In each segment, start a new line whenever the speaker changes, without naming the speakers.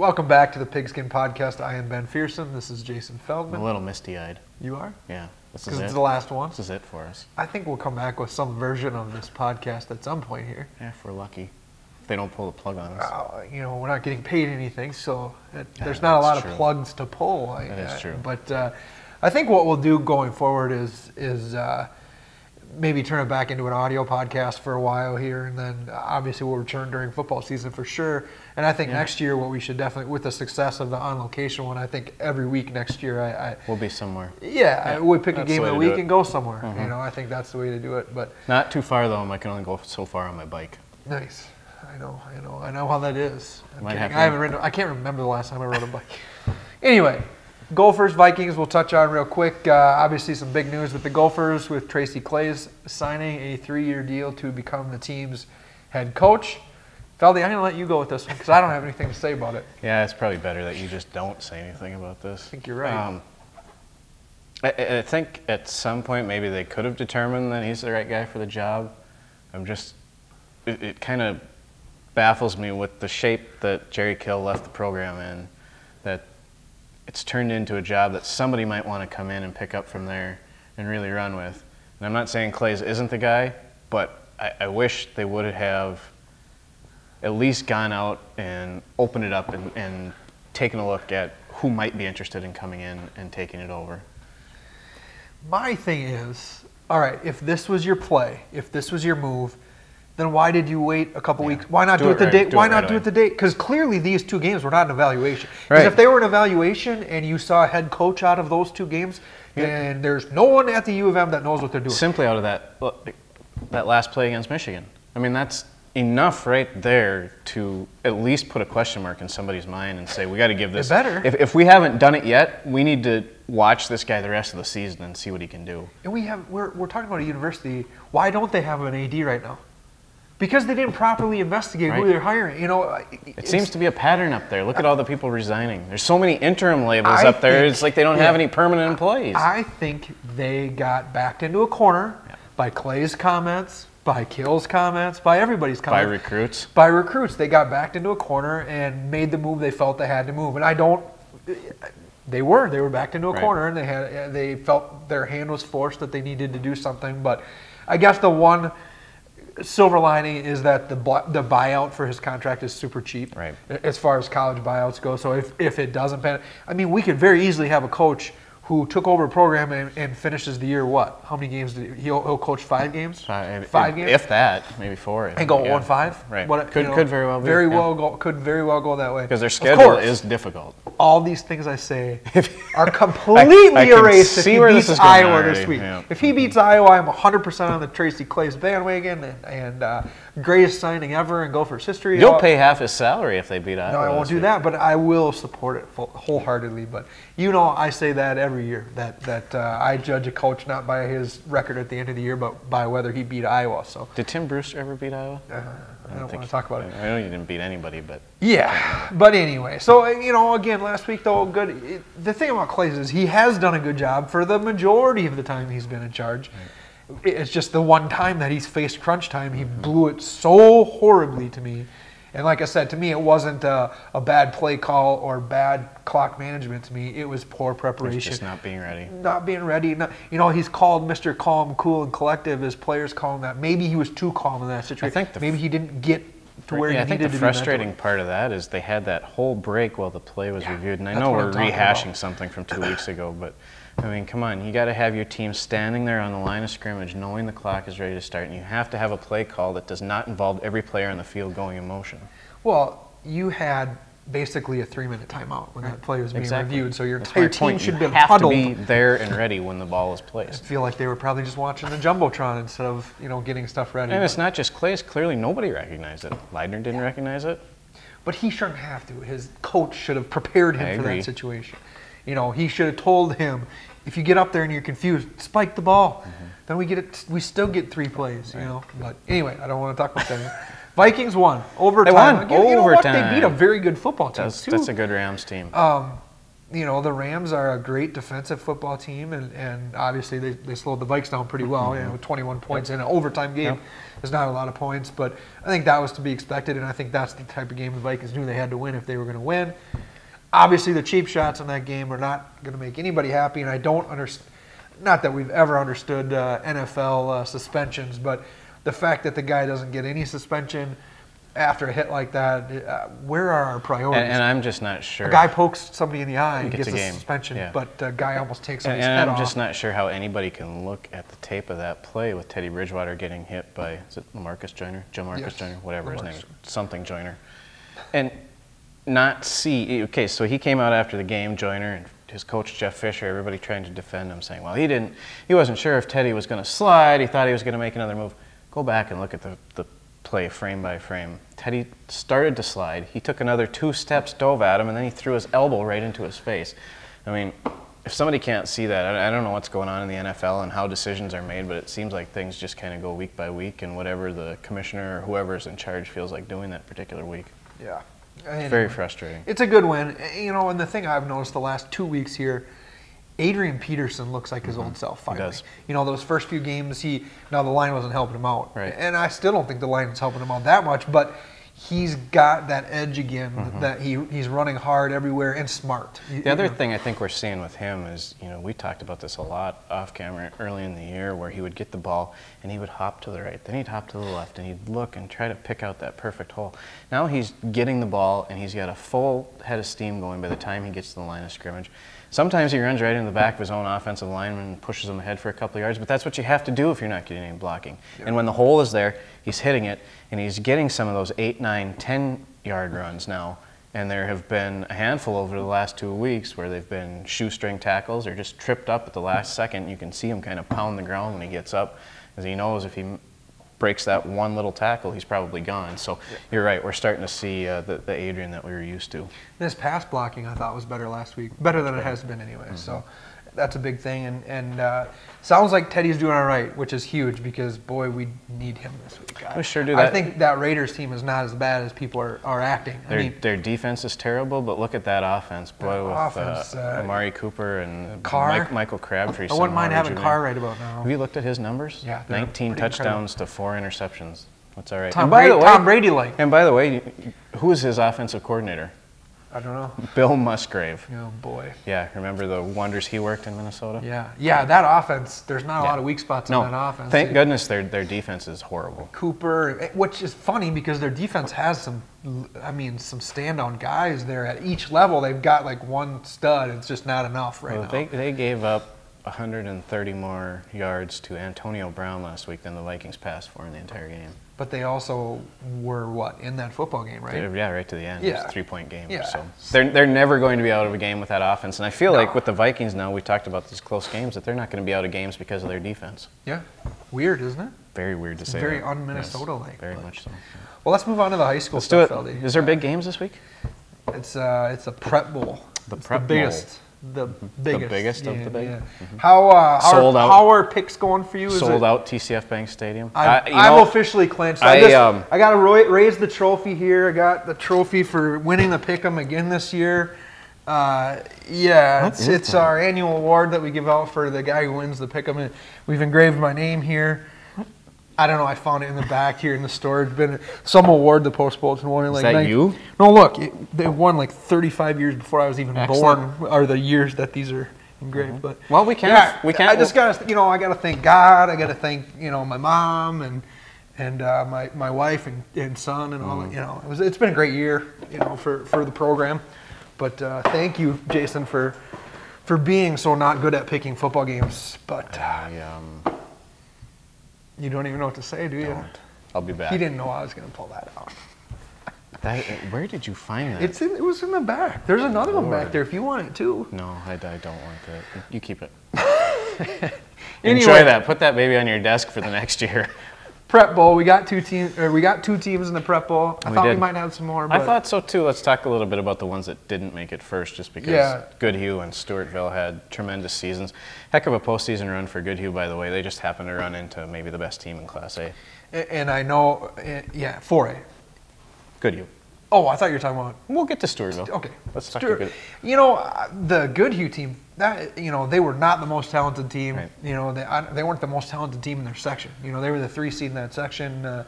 Welcome back to the Pigskin Podcast. I am Ben Pherson. This is Jason Feldman.
I'm a little misty-eyed.
You are?
Yeah. This is
Because
it.
it's the last one?
This is it for us.
I think we'll come back with some version of this podcast at some point here.
Yeah, if we're lucky. If they don't pull the plug on us.
We're not getting paid anything, so there's not a lot of plugs to pull.
That is true.
But I think what we'll do going forward is maybe turn it back into an audio podcast for a while here, and then obviously we'll return during football season for sure. And I think next year what we should definitely, with the success of the on-location one, I think every week next year we'll
be somewhere.
Yeah, we pick a game of the week and go somewhere.
Mm-hmm.
I think that's the way to do it. But
not too far though. I can only go so far on my bike.
Nice. I know how that is. I can't remember the last time I rode a bike. Anyway. Gophers, Vikings, we'll touch on real quick. Obviously some big news with the Gophers with Tracy Claeys signing a 3-year deal to become the team's head coach. Feldy, I'm going to let you go with this one because I don't have anything to say about it.
Yeah, it's probably better that you just don't say anything about this.
I think you're right.
I think at some point maybe they could have determined that he's the right guy for the job. It kind of baffles me with the shape that Jerry Kill left the program in, that it's turned into a job that somebody might want to come in and pick up from there and really run with. And I'm not saying Claeys isn't the guy, but I wish they would have at least gone out and opened it up and taken a look at who might be interested in coming in and taking it over.
My thing is, all right, if this was your play, if this was your move, then why did you wait a couple weeks? Why not do it the day? Why not do it the day? Because clearly these two games were not an evaluation. Because if they were an evaluation and you saw a head coach out of those two games, then there's no one at the U of M that knows what they're doing.
Simply out of that last play against Michigan. I mean, that's enough right there to at least put a question mark in somebody's mind and say, we got to give this.
Better.
If we haven't done it yet, we need to watch this guy the rest of the season and see what he can do.
And we're talking about a university. Why don't they have an AD right now? Because they didn't properly investigate who they're hiring.
It seems to be a pattern up there. Look at all the people resigning. There's so many interim labels up there. It's like they don't have any permanent employees.
I think they got backed into a corner by Claeys' comments, by Kill's comments, by everybody's comments.
By recruits.
By recruits. They got backed into a corner and made the move they felt they had to move. And they were backed into a corner, and they felt their hand was forced, that they needed to do something. But I guess the one silver lining is that the buyout for his contract is super cheap, as far as college buyouts go. So if it doesn't pan, I mean, we could very easily have a coach who took over a program and finishes the year what? How many games he'll coach? 5 games? 5 games?
If that, maybe 4.
And go 1-5.
Right.
Could
very well be.
Could very well go that way.
Because their schedule is difficult.
All these things I say are completely erased if he beats Iowa this week. Yeah. If he beats Iowa, I'm 100% on the Tracy Claeys bandwagon and greatest signing ever in Gophers history.
You'll pay half his salary if they beat Iowa.
No, I won't do that, but I will support it wholeheartedly. But I say that every year, that I judge a coach not by his record at the end of the year, but by whether he beat Iowa. So
did Tim Brewster ever beat Iowa?
I don't want to talk about it.
I know you didn't beat anybody, but
yeah. But anyway, so again, last week though, good. The thing about Claeys is he has done a good job for the majority of the time he's been in charge. It's just the one time that he's faced crunch time, he blew it so horribly to me. And like I said, to me, it wasn't a bad play call or bad clock management to me. It was poor preparation.
It's just not being ready.
Not being ready. He's called Mr. Calm, Cool, and Collective. His players call him that. Maybe he was too calm in that situation. Maybe he didn't get to where he needed to be.
I think the frustrating part of that is they had that whole break while the play was reviewed. And I know we're rehashing something from 2 weeks ago, but I mean, come on. You got to have your team standing there on the line of scrimmage knowing the clock is ready to start, and you have to have a play call that does not involve every player on the field going in motion.
Well, you had basically a 3-minute timeout when that play was being reviewed, so your entire team should have been huddled.
You have to be there and ready when the ball is placed.
I feel like they were probably just watching the Jumbotron instead of getting stuff ready.
And it's not just Claeys. Clearly nobody recognized it. Leidner didn't recognize it.
But he shouldn't have to. His coach should have prepared him for that situation. He should have told him, if you get up there and you're confused, spike the ball. Then we still get 3 plays, But anyway, I don't want to talk about that. Vikings won overtime.
They won overtime.
They beat a very good football team.
That's a good Rams team.
you know, the Rams are a great defensive football team, and obviously they slowed the Vikes down pretty well. You know, 21 points in an overtime game is not a lot of points, but I think that was to be expected, and I think that's the type of game the Vikings knew they had to win if they were going to win. Obviously, the cheap shots in that game are not going to make anybody happy, and I don't understand. Not that we've ever understood NFL suspensions, but the fact that the guy doesn't get any suspension after a hit like that, where are our priorities?
And I'm just not sure.
A guy pokes somebody in the eye and gets a
game.
suspension, but a guy almost takes somebody's head
off. And
off.
I'm just not sure how anybody can look at the tape of that play with Teddy Bridgewater getting hit by, is it Lamarcus Joyner? Joe Marcus Joyner? Whatever his name is. Something Joyner. And not see, okay, so he came out after the game, Joyner, and his coach Jeff Fisher, everybody trying to defend him, saying, well, he wasn't sure if Teddy was going to slide, he thought he was going to make another move. Go back and look at the play frame by frame. Teddy started to slide, he took another 2 steps, dove at him, and then he threw his elbow right into his face. I mean, if somebody can't see that, I don't know what's going on in the NFL and how decisions are made, but it seems like things just kind of go week by week, and whatever the commissioner or whoever's in charge feels like doing that particular week.
Yeah.
Very frustrating.
It's a good win. You know, and the thing I've noticed the last 2 weeks here, Adrian Peterson looks like his old self finally.
He does.
You know, those first few games, now the line wasn't helping him out.
Right.
And I still don't think the line is helping him out that much, but he's got that edge again, that he's running hard everywhere and smart.
The other thing I think we're seeing with him is, you know, we talked about this a lot off camera early in the year, where he would get the ball and he would hop to the right, then he'd hop to the left, and he'd look and try to pick out that perfect hole. Now he's getting the ball and he's got a full head of steam going by the time he gets to the line of scrimmage. Sometimes he runs right in the back of his own offensive lineman and pushes him ahead for a couple of yards, but that's what you have to do if you're not getting any blocking. Yep. And when the hole is there, he's hitting it, and he's getting some of those 8, 9, 10-yard runs now. And there have been a handful over the last 2 weeks where they've been shoestring tackles or just tripped up at the last second. You can see him kind of pound the ground when he gets up, because he knows if he breaks that one little tackle, he's probably gone. So you're right, we're starting to see the Adrian that we were used to.
This pass blocking I thought was better last week, better than it has been anyway. So that's a big thing, and sounds like Teddy's doing all right, which is huge because, boy, we need him this week.
We sure do that.
I think that Raiders team is not as bad as people are acting.
Their defense is terrible, but look at that offense, boy, with Amari Cooper and Michael Crabtree.
I wouldn't mind having Carr right about now.
Have you looked at his numbers?
Yeah,
19 touchdowns to 4 interceptions. That's all right.
Tom Brady-like.
And by the way, who is his offensive coordinator?
I don't know.
Bill Musgrave.
Oh, boy.
Yeah, remember the wonders he worked in Minnesota?
Yeah, that offense, there's not a lot of weak spots in that offense.
Thank goodness their defense is horrible.
Cooper, which is funny because their defense has some standout guys there at each level. They've got like one stud. It's just not enough now.
They gave up 130 more yards to Antonio Brown last week than the Vikings passed for in the entire game.
But they also were, in that football game, right?
Yeah, right to the end.
Yeah.
It was a 3-point game.
Yeah.
So they're never going to be out of a game with that offense. And I feel like with the Vikings now, we talked about these close games, that they're not going to be out of games because of their defense.
Yeah. Weird, isn't it?
Very weird to say.
Very un-Minnesota-like.
Very much so.
Well, let's move on to the high school
let's
stuff,
do it.
Feldy.
Is there big games this week?
It's a prep bowl.
The prep
biggest. The biggest.
The biggest of the big?
Yeah. How are picks going for you?
Sold out TCF Bank Stadium.
I'm officially clinched. I got to raise the trophy here. I got the trophy for winning the Pick'em again this year. It's our annual award that we give out for the guy who wins the Pick'em. We've engraved my name here. I don't know. I found it in the back here in the storage bin. Some award the Post-Bulletin won.
Is that you?
No, look. They won like 35 years before I was even born. Are the years that these are engraved? But
well, we can't.
I just gotta. I gotta thank God. I gotta thank my mom and my wife and son and all that. It's been a great year. For the program. But thank you, Jason, for being so not good at picking football games. But. You don't even know what to say, do you?
I'll be back.
He didn't know I was going to pull that out.
Where did you find that?
It was in the back. There's another one back there if you want it too.
No, I don't want that. You keep it.
Anyway,
enjoy that. Put that baby on your desk for the next year.
Prep Bowl. We got two teams in the Prep Bowl. I thought we might have some more. But
I thought so too. Let's talk a little bit about the ones that didn't make it first, just because Goodhue and Stewartville had tremendous seasons. Heck of a postseason run for Goodhue, by the way. They just happened to run into maybe the best team in Class A.
And I know, 4A.
Goodhue.
Oh, I thought you were talking about.
We'll get to Stewartville.
Okay,
Let's talk to Goodhue.
You know, the Goodhue team. That they were not the most talented team.
Right.
You know, they weren't the most talented team in their section. You know, they were the 3 seed in that section.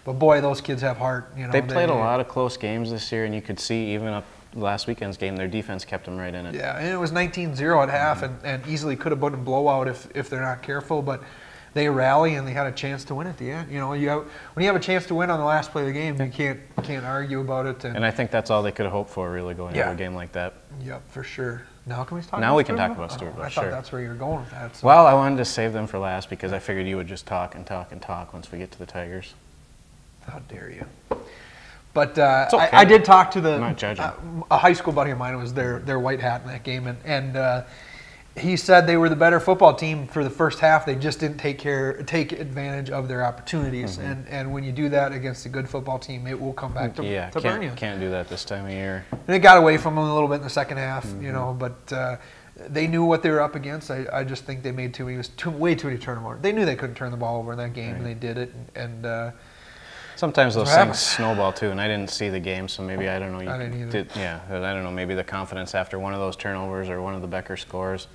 But boy, those kids have heart. You know,
they played a lot of close games this year, and you could see even up last weekend's game, their defense kept them right in it.
Yeah, and it was 19-0 at half, and easily could have been a blowout if they're not careful. But they rally and they had a chance to win at the end. You know, when you have a chance to win on the last play of the game, you can't argue about it.
And I think that's all they could have hoped for, really, going into a game like that.
Yep, for sure. Now can we talk?
Now
about
we can
Stewartville?
talk about Stewartville.
I
Sure.
thought that's where you were going with that. So.
Well, I wanted to save them for last because I figured you would just talk and talk and talk once we get to the Tigers.
How dare you? But
okay.
I did talk to
I'm not judging.
A high school buddy of mine. Was their white hat in that game, and he said they were the better football team for the first half. They just didn't take advantage of their opportunities, and when you do that against a good football team, it will come back to burn you.
Can't do that this time of year.
And it got away from them a little bit in the second half, you know, but they knew what they were up against. I just think they made way too many turnovers. They knew they couldn't turn the ball over in that game, and they did it, and
sometimes those things snowball too, and I didn't see the game, so maybe I don't know.
I didn't either.
I don't know. Maybe the confidence after one of those turnovers or one of the Becker scores.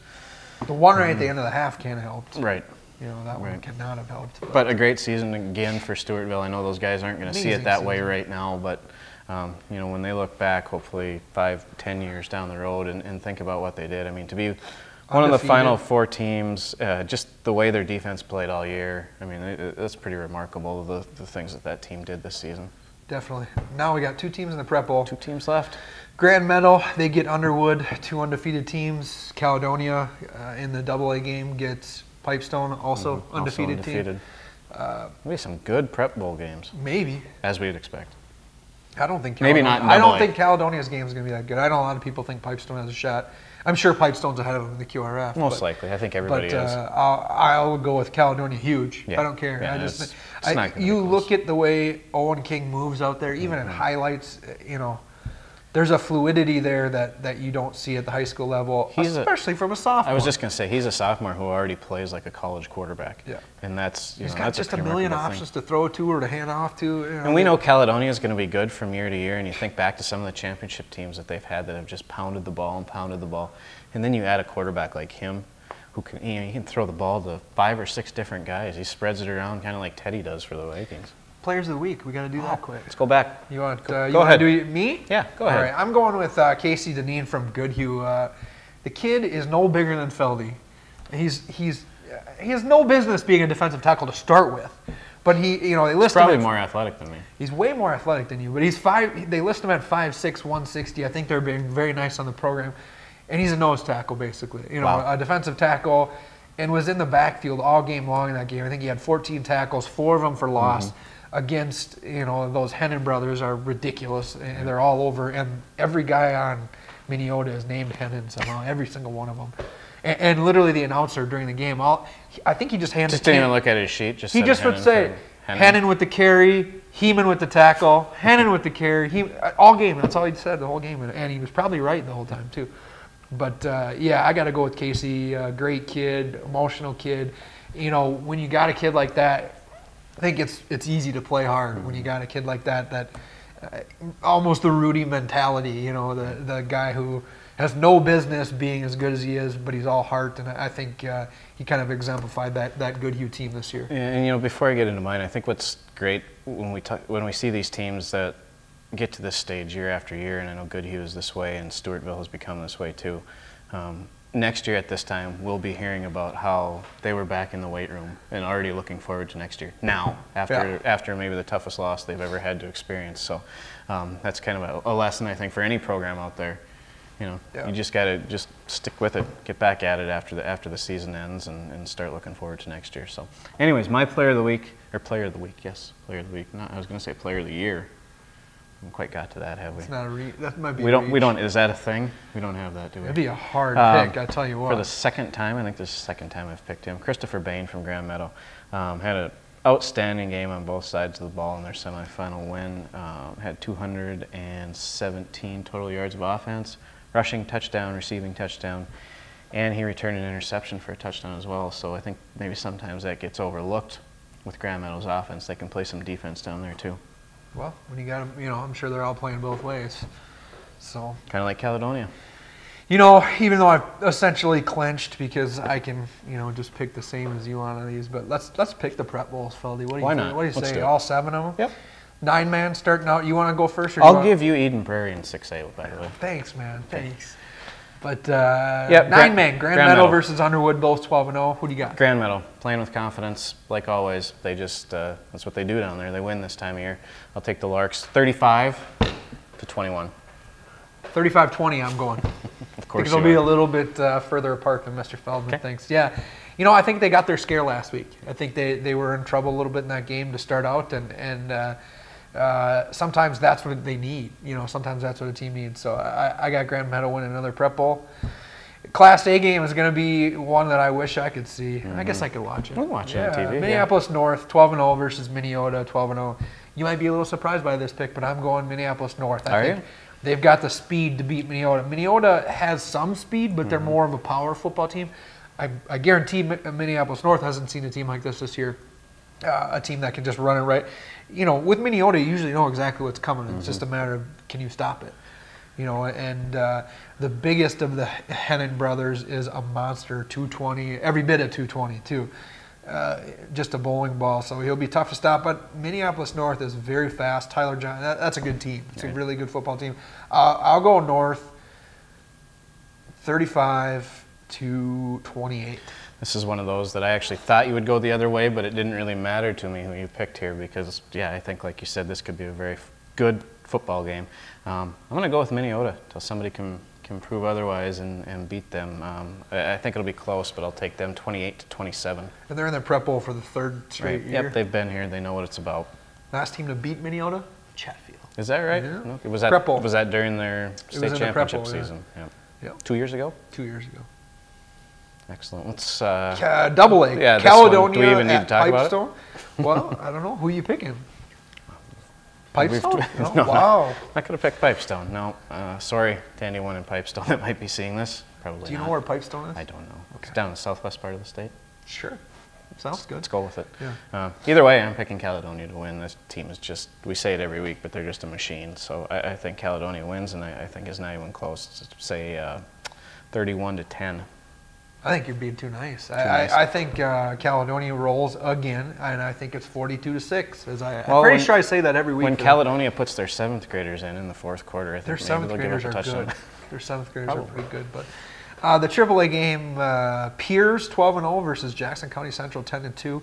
The one right at the end of the half can't have helped.
Right.
You know, that one cannot have helped.
But a great season again for Stewartville. I know those guys aren't going to see it that way right now, but you know, when they look back, hopefully 5-10 years down the road, and think about what they did. I mean, to be one of the Final Four teams, just the way their defense played all year, I mean, that's pretty remarkable, the things that team did this season.
Definitely. Now we got 2 teams in the Prep Bowl.
2 teams left.
Grand Meadow, they get Underwood, 2 undefeated teams. Caledonia in the AA game gets Pipestone, also undefeated team.
Maybe some good Prep Bowl games.
Maybe.
As we'd expect.
I don't think
maybe not.
I don't think Caledonia's game is going to be that good. I know a lot of people think Pipestone has a shot. I'm sure Pipestone's ahead of them in the QRF.
Most likely. I think everybody is.
I'll go with Caledonia huge. Yeah. I don't care.
Yeah,
you look at the way Owen King moves out there, even in highlights, you know, there's a fluidity there that you don't see at the high school level, especially from a sophomore.
I was just going to say, he's a sophomore who already plays like a college quarterback. Yeah. And
he's got just a million options to throw to or to hand off to. You know,
and we know Caledonia is going to be good from year to year, and you think back to some of the championship teams that they've had that have just pounded the ball and pounded the ball. And then you add a quarterback like him who can, he can throw the ball to 5 or 6 different guys. He spreads it around kind of like Teddy does for the Vikings.
Players of the week. We got to do that quick.
Let's go back.
You want?
Go
you
ahead.
Want to do me?
Yeah, go ahead.
All right. I'm going with Casey Deneen from Goodhue. The kid is no bigger than Feldy. He has no business being a defensive tackle to start with, but they list him
probably more athletic than me.
He's way more athletic than you, but he's 5. They list him at 5'6", 160. I think they're being very nice on the program, and he's a nose tackle basically. You know, a defensive tackle, and was in the backfield all game long in that game. I think he had 14 tackles, 4 of them for loss. Against, those Hennon brothers are ridiculous, and they're all over. And every guy on Minneota is named Hennon somehow, every single one of them. And literally the announcer during the game, I think he just handed.
Just didn't even look at his sheet.
He just would say Hennon with the carry, Heeman with the tackle, Hennon with the carry. All game. That's all he said the whole game, and he was probably right the whole time too. But I got to go with Casey. Great kid, emotional kid. When you got a kid like that, I think it's easy to play hard when you got a kid like that almost the Rudy mentality, the guy who has no business being as good as he is, but he's all heart, and I think he kind of exemplified that Goodhue team this year.
And before I get into mine, I think what's great when we see these teams that get to this stage year after year, and I know Goodhue is this way, and Stewartville has become this way too. Next year at this time, we'll be hearing about how they were back in the weight room and already looking forward to next year. Now, after maybe the toughest loss they've ever had to experience. So that's kind of a lesson, I think, for any program out there. You just got to just stick with it, get back at it after the season ends, and start looking forward to next year. So, anyways, my player of the week, yes, player of the week. I was going to say player of the year. We haven't quite got to that, have we?
It's not that might be.
We don't. Is that a thing? We don't have that, do we?
It'd be a hard pick, I tell you what.
For the second time, I think this is the second time I've picked him. Christopher Bain from Grand Meadow had an outstanding game on both sides of the ball in their semifinal win. Had 217 total yards of offense, rushing touchdown, receiving touchdown, and he returned an interception for a touchdown as well. So I think maybe sometimes that gets overlooked with Grand Meadow's offense. They can play some defense down there too.
Well, when you got them, I'm sure they're all playing both ways. So
Kind of like Caledonia.
Even though I've essentially clinched because I can, just pick the same as you on these, but let's pick the prep bowls, Feldy. What do you
Why
think?
not?
What do you
Let's
say?
do it.
All 7 of them?
Yep.
9-man starting out. You want to go first? Or
I'll give you Eden Prairie in 6A, by the way.
Thanks, man. Thanks. But 9-man, Grand Meadow versus Underwood, both 12-0. Who do you got?
Grand Meadow, playing with confidence, like always. They just, that's what they do down there. They win this time of year. I'll take the Larks 35-21.
35-20, I'm going.
Of course,
because they'll be a little bit further apart than Mr. Feldman thinks. Yeah, I think they got their scare last week. I think they were in trouble a little bit in that game to start out, and sometimes that's what they need. Sometimes that's what a team needs. So I got Grand Meadow winning another prep bowl. Class A game is going to be one that I wish I could see. I guess I could watch it.
We'll watch it on TV.
Minneapolis North, 12-0 versus Minneota, 12-0. You might be a little surprised by this pick, but I'm going Minneapolis North. I think they've got the speed to beat Minneota. Minneota has some speed, but they're more of a power football team. I guarantee Minneapolis North hasn't seen a team like this year. A team that can just run it right. With Minneota, you usually know exactly what's coming. It's just a matter of, can you stop it? And the biggest of the Hennon brothers is a monster, 220, every bit of 220 too. Just a bowling ball, so he'll be tough to stop. But Minneapolis North is very fast. Tyler John, that's a good team. It's a really good football team. I'll go North 35-28.
This is one of those that I actually thought you would go the other way, but it didn't really matter to me who you picked here because, I think, like you said, this could be a very good football game. I'm going to go with Minneota until somebody can prove otherwise and beat them. I think it'll be close, but I'll take them 28-27.
And they're in their prep bowl for the 3rd straight year.
Yep, they've been here. They know what it's about.
Last team to beat Minneota? Chatfield.
Is that right?
Yeah.
Okay. Was that during their state championship season?
Yep.
2 years ago?
2 years ago.
Excellent. Let's
double A.
Yeah,
Caledonia
do we even need to talk
Pipestone?
about it?
Well, I don't know. Who are you picking? Pipestone?
No,
wow.
Not going to pick Pipestone. No. Sorry to anyone in Pipestone that might be seeing this. Probably
Do you
not.
know where Pipestone is?
I don't know.
Okay.
It's down in the southwest part of the state.
Sure. Sounds good.
Let's go with it.
Yeah.
Either way, I'm picking Caledonia to win. This team is just, we say it every week, but they're just a machine. So I think Caledonia wins, and I think it's not even close. Say 31-10.
I think you're being too nice. I think Caledonia rolls again, and I think it's 42-6. I'm pretty sure I say that every week.
When Caledonia puts their 7th graders in the 4th quarter, I think
their
maybe
7th
they'll give
graders
up a
are
touchdown.
good. Their 7th graders are pretty good. But the AAA game, Pierz 12-0 versus Jackson County Central 10-2.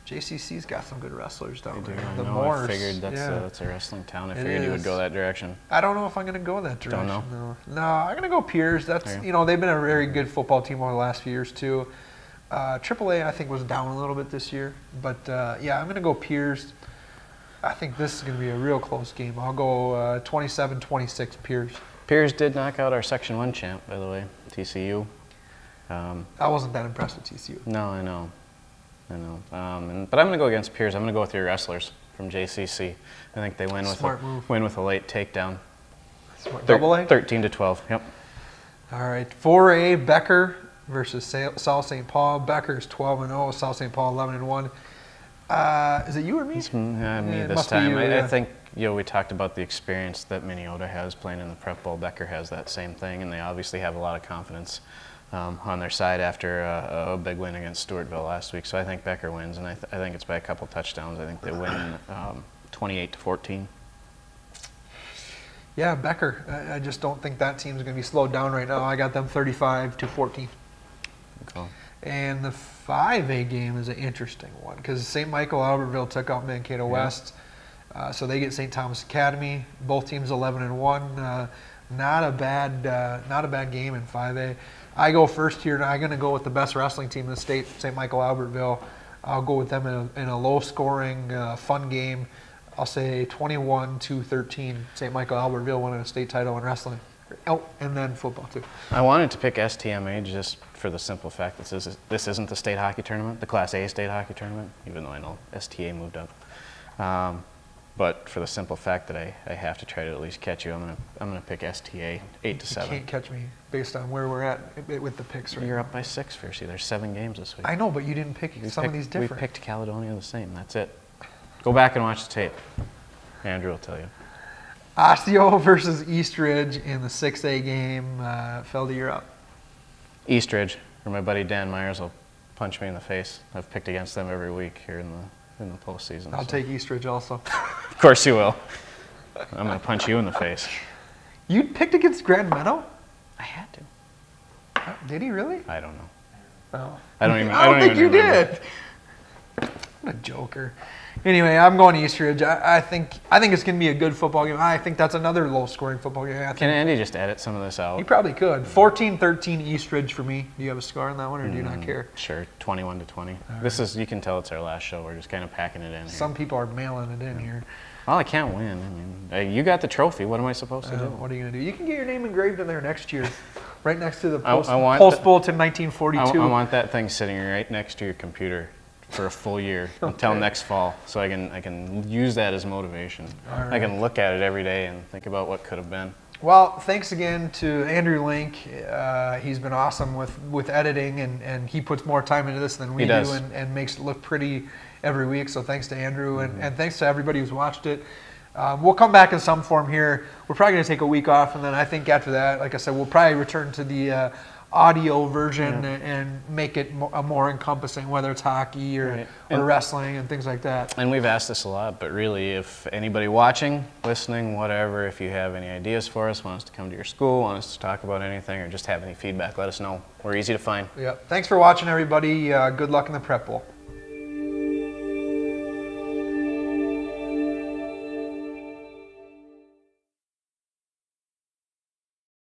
JCC's got some good wrestlers down there.
I know. I figured that's a wrestling town. I figured you would go that direction.
I don't know if I'm going to go that direction.
Don't know?
No, I'm going to go Pierz. That's they've been a very good football team over the last few years too. AAA I think was down a little bit this year, but I'm going to go Pierz. I think this is going to be a real close game. I'll go 27-26 Pierz.
Pierz did knock out our Section 1 champ, by the way, TCU.
I wasn't that impressed with TCU.
No, I know. But I'm going to go against Pierz. I'm going to go with your wrestlers from JCC. I think they win with a late takedown.
Double A?
13-12. Yep.
All right. 4A Becker versus South St. Paul. Becker's 12-0. South St. Paul 11-1. Is it you or me?
It's me this time. I think we talked about the experience that Minneota has playing in the prep bowl. Becker has that same thing, and they obviously have a lot of confidence on their side after a big win against Stewartville last week. So I think Becker wins, and I think it's by a couple touchdowns. I think they win 28-14.
Yeah, Becker. I just don't think that team's going to be slowed down right now. I got them 35-14.
Cool.
And the 5A game is an interesting one because St. Michael-Albertville took out Mankato West. So they get St. Thomas Academy. Both teams 11-1. Not a bad game in 5A. I go first here, and I'm going to go with the best wrestling team in the state, St. Michael-Albertville. I'll go with them in a low-scoring, fun game. I'll say 21-13. St. Michael-Albertville winning a state title in wrestling. Oh, and then football too.
I wanted to pick STMA just for the simple fact that this isn't the state hockey tournament, the Class A state hockey tournament, even though I know STA moved up. But for the simple fact that I have to try to at least catch you, I'm gonna pick STA 8-7.
You can't catch me based on where we're at with the picks right
You're
now.
up by 6, Pherson. There's 7 games this week.
I know, but you didn't pick some of these different.
We picked Caledonia the same. That's it. Go back and watch the tape. Andrew will tell you.
Osseo versus Eastridge in the 6A game. Feldy, you're up.
Eastridge, or my buddy Dan Myers will punch me in the face. I've picked against them every week here in the postseason.
I'll take Eastridge also.
Of course you will. I'm going to punch you in the face.
You picked against Grand Meadow?
I had to.
Did he really?
I don't know.
Oh.
I don't
think
even
you
remember.
did. What a joker. Anyway, I'm going Eastridge. I think it's going to be a good football game. I think that's another low-scoring football game.
Can Andy just edit some of this out?
He probably could. 14-13 Eastridge for me. Do you have a score on that one, or do you not care?
Sure, 21-20. This is, you can tell it's our last show. We're just kind of packing it in here.
Some people are mailing it in here.
Well, I can't win. I mean, you got the trophy. What am I supposed to do?
What are you going to do? You can get your name engraved in there next year, right next to the
I
Post-Bulletin 1942.
I want that thing sitting right next to your computer for a full year until next fall, so I can use that as motivation.
Right.
I can look at it every day and think about what could have been.
Well, thanks again to Andrew Link. He's been awesome with editing, and he puts more time into this than we do and makes it look pretty every week. So thanks to Andrew, and thanks to everybody who's watched it. We'll come back in some form here. We're probably going to take a week off, and then I think after that, like I said, we'll probably return to the audio version and make it more encompassing, whether it's hockey or wrestling and things like that.
And we've asked this a lot, but really, if anybody watching, listening, whatever, if you have any ideas for us, want us to come to your school, want us to talk about anything, or just have any feedback, let us know. We're easy to find.
Yeah. Thanks for watching, everybody. Good luck in the Prep Bowl.